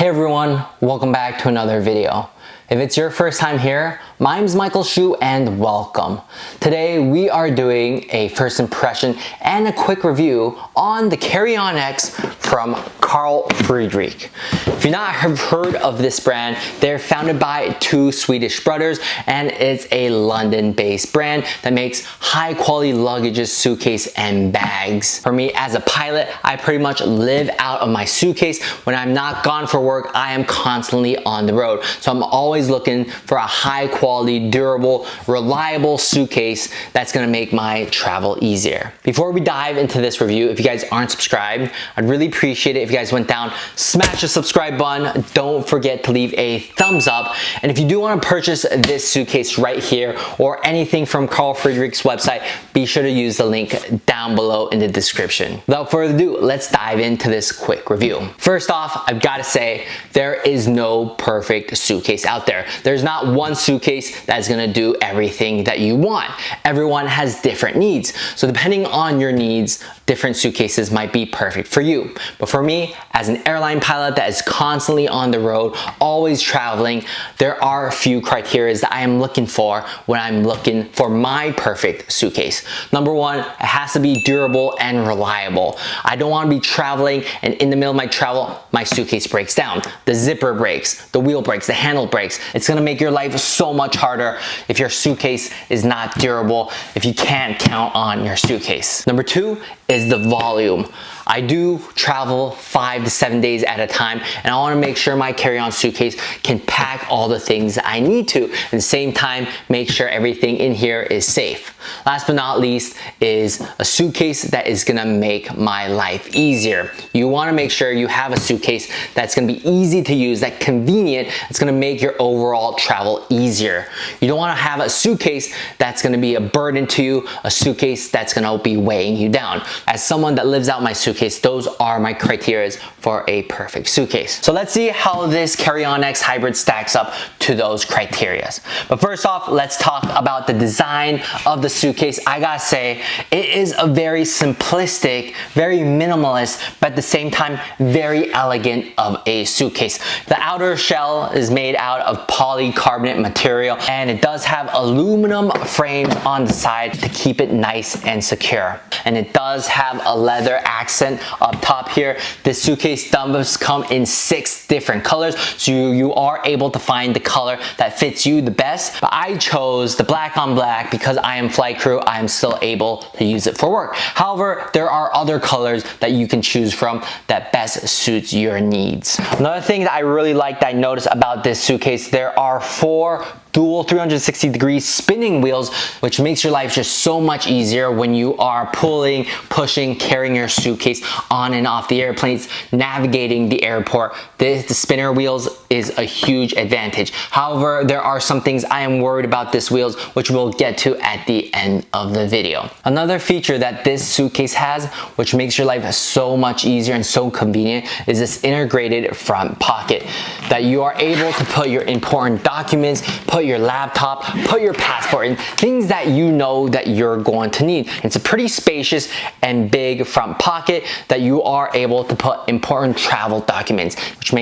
Hey everyone, welcome back to another video. If it's your first time here, my name is Michael Shu and welcome. Today we are doing a first impression and a quick review on the Carry-On X from Friedrik. If you've not heard of this brand, they're founded by two Swedish brothers and it's a London-based brand that makes high quality luggages, suitcase, and bags. For me as a pilot, I pretty much live out of my suitcase. When I'm not gone for work, I am constantly on the road. So I'm always looking for a high quality, durable, reliable suitcase that's gonna make my travel easier. Before we dive into this review, if you guys aren't subscribed, I'd really appreciate it if you guys went down, smash the subscribe button. Don't forget to leave a thumbs up. And if you do want to purchase this suitcase right here or anything from Friedrik's website, be sure to use the link down below in the description. Without further ado, let's dive into this quick review. First off, I've got to say, there is no perfect suitcase out there. There's not one suitcase that's going to do everything that you want. Everyone has different needs. So depending on your needs, different suitcases might be perfect for you. But for me, as an airline pilot that is constantly on the road, always traveling, there are a few criteria that I am looking for when I'm looking for my perfect suitcase. Number one, it has to be durable and reliable. I don't want to be traveling and in the middle of my travel, my suitcase breaks down. The zipper breaks, the wheel breaks, the handle breaks. It's going to make your life so much harder if your suitcase is not durable, if you can't count on your suitcase. Number two is the volume. I do travel 5 to 7 days at a time and I want to make sure my carry-on suitcase can pack all the things that I need to. At the same time, make sure everything in here is safe. Last but not least is a suitcase that is going to make my life easier. You want to make sure you have a suitcase that's going to be easy to use, that's convenient, it's going to make your overall travel easier. You don't want to have a suitcase that's going to be a burden to you, a suitcase that's going to be weighing you down. As someone that lives out my suitcase, those are my criteria for a perfect suitcase. So let's see how this Carry-On X Hybrid stacks up to those criteria. But first off, let's talk about the design of the suitcase. I gotta say, it is a very simplistic, very minimalist, but at the same time, very elegant of a suitcase. The outer shell is made out of polycarbonate material and it does have aluminum frames on the side to keep it nice and secure. And it does have a leather accent up top here. This suitcase does come in 6 different colors, so you are able to find the color that fits you the best. But I chose the black on black because I am flight crew. I am still able to use it for work. However, there are other colors that you can choose from that best suits your needs. Another thing that I really like that I noticed about this suitcase, there are 4 dual 360-degree spinning wheels, which makes your life just so much easier when you are pulling, pushing, carrying your suitcase on and off the airplanes, navigating the airport. The spinner wheels is a huge advantage. However, there are some things I am worried about this wheels, which we'll get to at the end of the video. Another feature that this suitcase has, which makes your life so much easier and so convenient, is this integrated front pocket that you are able to put your important documents, put your laptop, put your passport in, things that you know that you're going to need. It's a pretty spacious and big front pocket that you are able to put important travel documents, which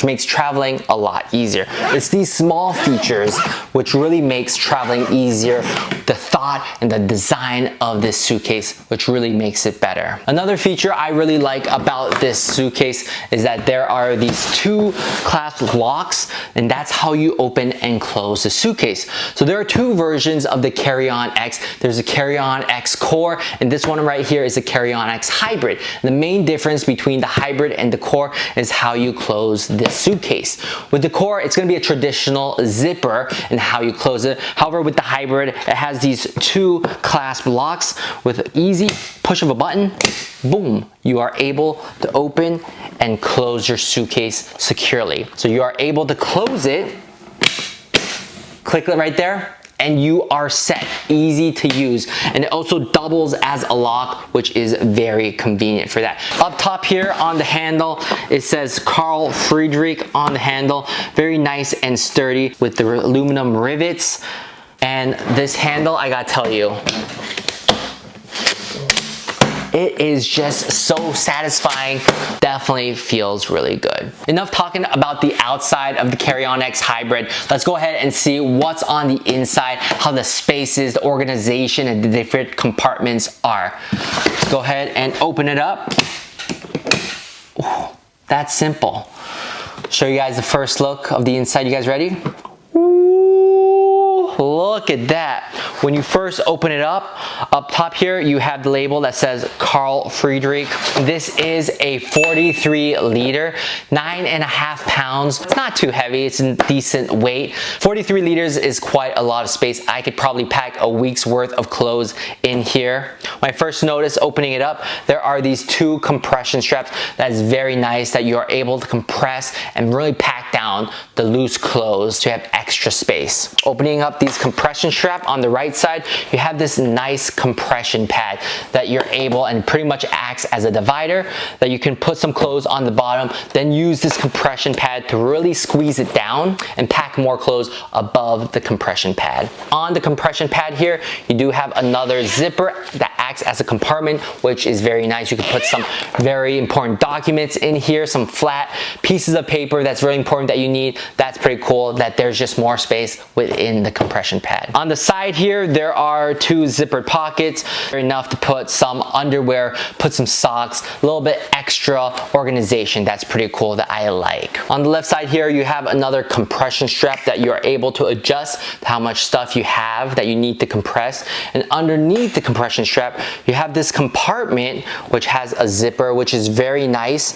makes traveling a lot easier. It's these small features which really makes traveling easier. The thought and the design of this suitcase, which really makes it better. Another feature I really like about this suitcase is that there are these 2 clasp locks, and that's how you open and close the suitcase. So there are 2 versions of the Carry-On X. There's a Carry-On X Core, and this one right here is a Carry-On X Hybrid. The main difference between the Hybrid and the Core is how you close this suitcase. With the Core, it's going to be a traditional zipper in how you close it. However, with the Hybrid, it has these 2 clasp locks with easy push of a button. Boom, you are able to open and close your suitcase securely. So you are able to close it, click it right there, and you are set. Easy to use, and it also doubles as a lock, which is very convenient for that. Up top here on the handle, it says Friedrik on the handle. Very nice and sturdy with the aluminum rivets. And this handle, I gotta tell you, It is just so satisfying. Definitely feels really good. Enough talking about the outside of the Carry-On X Hybrid. Let's go ahead and see what's on the inside, how the spaces, the organization, and the different compartments are. Let's go ahead and open it up. Ooh, that's simple. Show you guys the first look of the inside. You guys ready? Ooh, look at that. When you first open it up top here, you have the label that says Carl Friedrik. This is a 43 liter, 9.5 pounds. It's not too heavy, it's a decent weight. 43 liters is quite a lot of space. I could probably pack a week's worth of clothes in here. When I first noticed opening it up, there are these two compression straps. That is very nice that you are able to compress and really pack down the loose clothes to have extra space. Opening up these compression strap on the right side, you have this nice compression pad that you're able, and pretty much acts as a divider, that you can put some clothes on the bottom, then use this compression pad to really squeeze it down and pack more clothes above the compression pad. On the compression pad here, you do have another zipper that acts as a compartment, which is very nice. You can put some very important documents in here, some flat pieces of paper that's really important that you need. That's pretty cool that there's just more space within the compression pad. On the side here, there are two zippered pockets, enough to put some underwear, put some socks, a little bit extra organization. That's pretty cool that I like. On the left side here, you have another compression strap that you're able to adjust how much stuff you have that you need to compress. And underneath the compression strap, you have this compartment which has a zipper, which is very nice,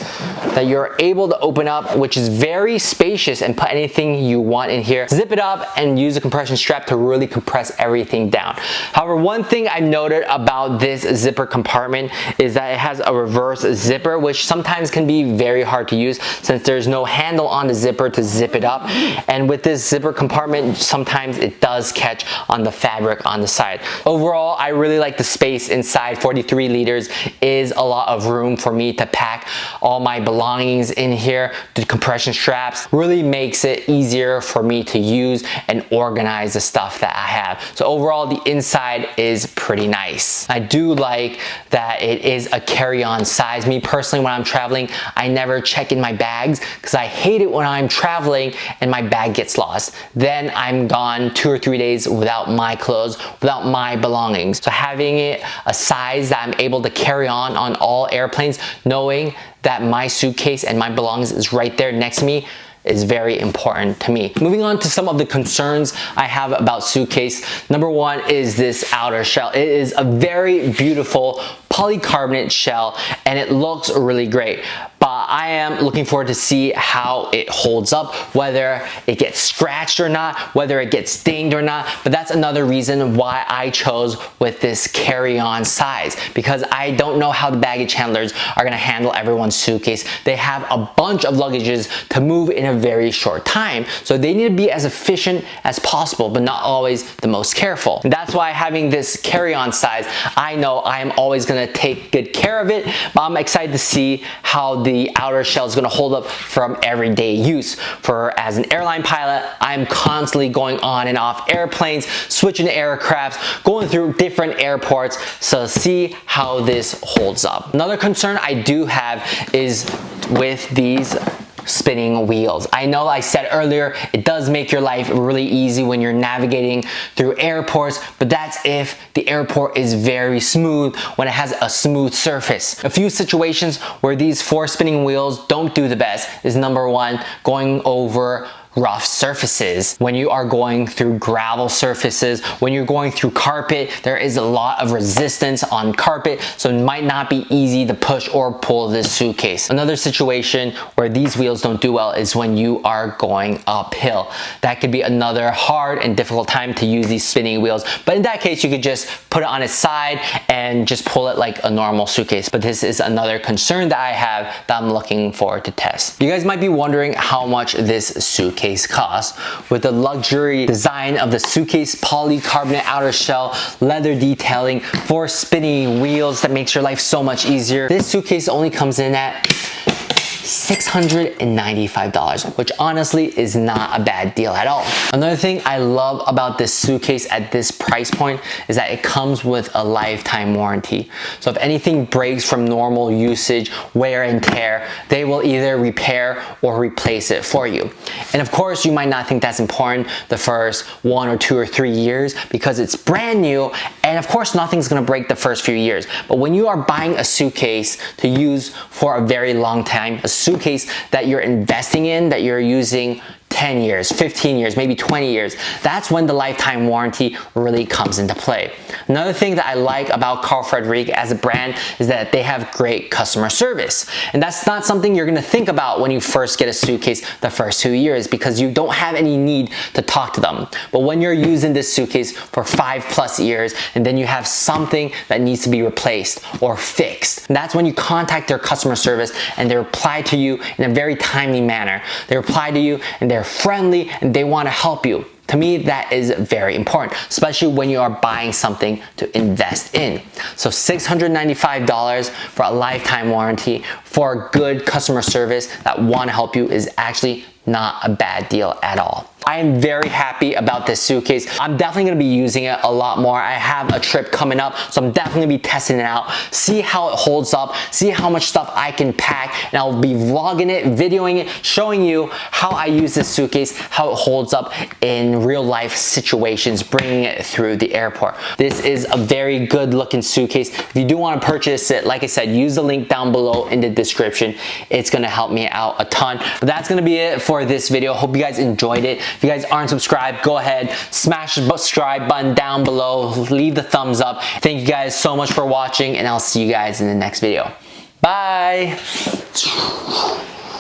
that you're able to open up, which is very spacious, and put anything you want in here. Zip it up and use a compression strap to really compress everything down. However, one thing I noted about this zipper compartment is that it has a reverse zipper, which sometimes can be very hard to use since there's no handle on the zipper to zip it up. And with this zipper compartment, sometimes it does catch on the fabric on the side. Overall, I really like the space inside. 43 liters is a lot of room for me to pack all my belongings in here. The compression straps really makes it easier for me to use and organize the stuff that I have. So overall, the inside is pretty nice. I do like that it is a carry-on size. Me personally, when I'm traveling, I never check in my bags because I hate it when I'm traveling and my bag gets lost. Then I'm gone 2 or 3 days without my clothes, without my belongings. So having it a size that I'm able to carry on all airplanes, knowing that my suitcase and my belongings is right there next to me, is very important to me. Moving on to some of the concerns I have about Suitcase. Number one is this outer shell. It is a very beautiful polycarbonate shell and it looks really great. But I am looking forward to see how it holds up, whether it gets scratched or not, whether it gets dinged or not. But that's another reason why I chose with this carry-on size, because I don't know how the baggage handlers are gonna handle everyone's suitcase. They have a bunch of luggages to move in a very short time. So they need to be as efficient as possible, but not always the most careful. And that's why having this carry-on size, I know I am always gonna take good care of it, but I'm excited to see how the outer shell is going to hold up from everyday use. For as an airline pilot, I'm constantly going on and off airplanes, switching aircrafts, going through different airports, so see how this holds up. Another concern I do have is with these spinning wheels. I know I said earlier, it does make your life really easy when you're navigating through airports, but that's if the airport is very smooth, when it has a smooth surface. A few situations where these 4 spinning wheels don't do the best is number one, going over rough surfaces. When you are going through gravel surfaces, when you're going through carpet, there is a lot of resistance on carpet, so it might not be easy to push or pull this suitcase. Another situation where these wheels don't do well is when you are going uphill. That could be another hard and difficult time to use these spinning wheels, but in that case, you could just put it on its side and just pull it like a normal suitcase. But this is another concern that I have that I'm looking forward to test. You guys might be wondering how much this suitcase costs. With the luxury design of the Suitcase polycarbonate outer shell, leather detailing, 4 spinning wheels that makes your life so much easier, this suitcase only comes in at $695, which honestly is not a bad deal at all. Another thing I love about this suitcase at this price point is that it comes with a lifetime warranty. So if anything breaks from normal usage, wear and tear, they will either repair or replace it for you. And of course, you might not think that's important the first 1 or 2 or 3 years because it's brand new, and of course nothing's gonna break the first few years. But when you are buying a suitcase to use for a very long time, a suitcase that you're investing in, that you're using 10 years, 15 years, maybe 20 years, that's when the lifetime warranty really comes into play. Another thing that I like about Carl Friedrik as a brand is that they have great customer service. And that's not something you're gonna think about when you first get a suitcase the first 2 years because you don't have any need to talk to them. But when you're using this suitcase for 5+ years and then you have something that needs to be replaced or fixed, that's when you contact their customer service and they reply to you in a very timely manner. They reply to you and they're friendly and they want to help you. To me, that is very important, especially when you are buying something to invest in. So $695 for a lifetime warranty for good customer service that want to help you is actually not a bad deal at all. I am very happy about this suitcase. I'm definitely gonna be using it a lot more. I have a trip coming up, so I'm definitely gonna be testing it out, see how it holds up, see how much stuff I can pack, and I'll be vlogging it, videoing it, showing you how I use this suitcase, how it holds up in real life situations, bringing it through the airport. This is a very good looking suitcase. If you do wanna purchase it, like I said, use the link down below in the description. It's gonna help me out a ton. But that's gonna be it for this video. Hope you guys enjoyed it. If you guys aren't subscribed, go ahead, smash the subscribe button down below, leave the thumbs up. Thank you guys so much for watching, and I'll see you guys in the next video. Bye!